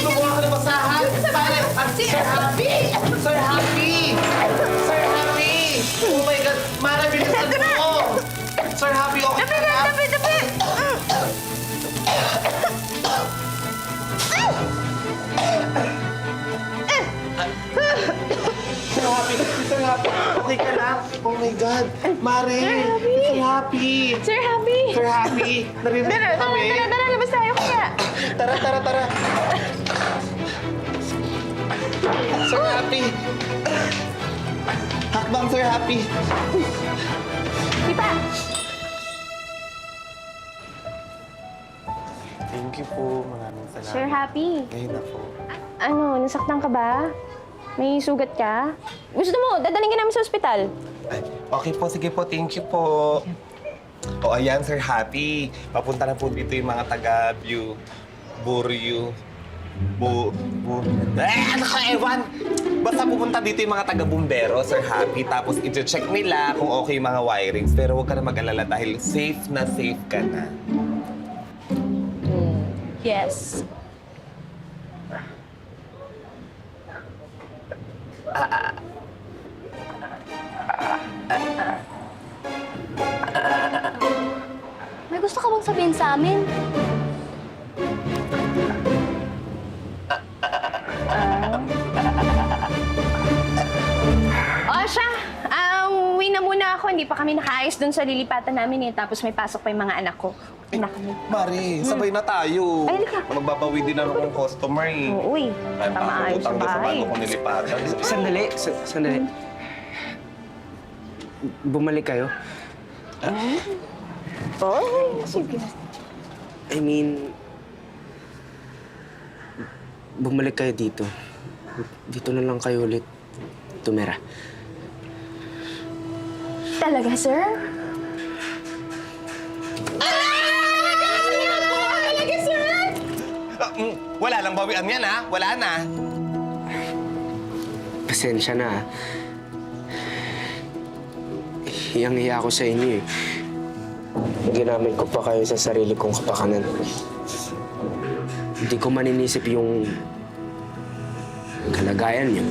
Kumuha ka ng basahan. Sir Happy! Sir Happy! Sir Happy! Oh my God! Mara, bilisan mo! Sir Happy, okay ka na? Sir Happy! Sir Happy! Okay ka na? Oh my God! Mare! Sir Happy! Sir Happy! Sir Happy! Narinig mo kami? Tara, labas tayo kaya. Tara! Sir Happy! Hakbang, Sir Happy! Ipa! Thank you po. Maraming salamat. Sir Happy, Ngayon na po. ano, nasaktan ka ba? May sugat ka? Gusto mo, dadaling ka namin sa ospital. Ay, okay po, sige po. Thank you po. O ayan, Sir Happy. Papunta na po dito yung mga taga-View. Buryu. Ano ka, ewan? Basta pupunta dito yung mga taga-bumbero, Sir Happy. Tapos i-check nila kung okay yung mga wirings. Pero huwag ka na mag-alala dahil safe ka na. Yes. May gusto ka bang sabihin sa amin? O siya, uwi na muna ako. Hindi pa kami nakaayos dun sa lilipatan namin eh. Tapos may pasok pa yung mga anak ko. Na kami. Mari, sabay na tayo. Ay, halika. Magbabawi din ako ng customer eh. Oo, uy. Ay, Tamaayos sa pakutang doon sa bahay. bago ko nilipatan. Sandali. Bumalik kayo? Oh, sige. I mean, bumalik kayo dito. Dito na lang kayo ulit tumira. Talaga, sir? Wala lang bawian yan ha. Wala na. Pasensya na. Hiyang-hiya ako sa inyo eh. Ginamit ko pa kayo sa sarili kong kapakanan. Hindi ko maninisip yung kalagayan niyo.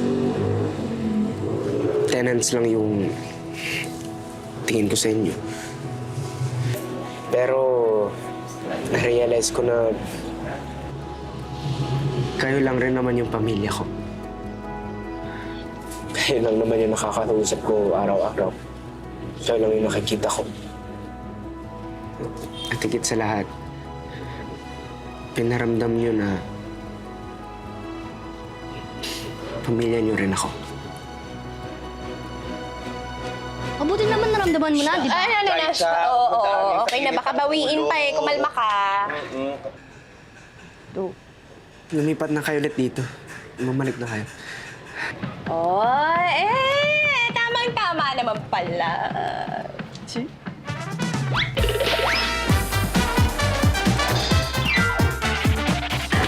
Tenants lang yung tingin ko sa inyo. Pero na-realize ko na kayo lang rin naman yung pamilya ko. Kayo lang naman yung nakakausap ko araw-araw. Kayo lang yung nakikita ko. At higit sa lahat, pinaramdam niyo na pamilya niyo rin ako. Mabuti naman naramdaman mo na, di ba? Ano na? Oo, okay na. Baka bawiin pa eh. Kumalma ka. Lumipat na kayo ulit dito. Bumalik na kayo. Oh, tamang-tama naman pala.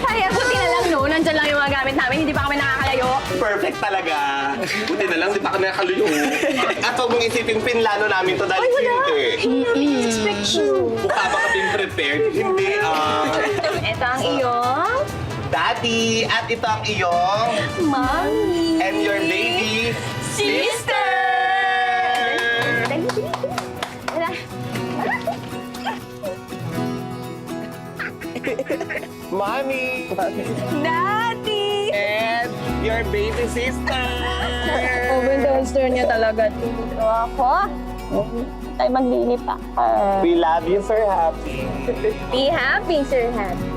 Ay, buti na lang, no? Nandyan lang yung mga gamit namin. Hindi pa kami nakakalayo. Perfect talaga. Buti na lang, di pa kami nakaluyo. At huwag mong isipin pinlano namin to dahil hindi. Expect you. Mukha ba kaming prepared? Hindi, Ito ang iyong... Daddy! At ito ang iyong... Mommy. And your baby... Sister! Dali. Wala. Mommy! Daddy! And your baby sister! Over-duster niya talaga dito ako. Tayo maglilipa. We love you, Sir Happy. Be happy, Sir Happy.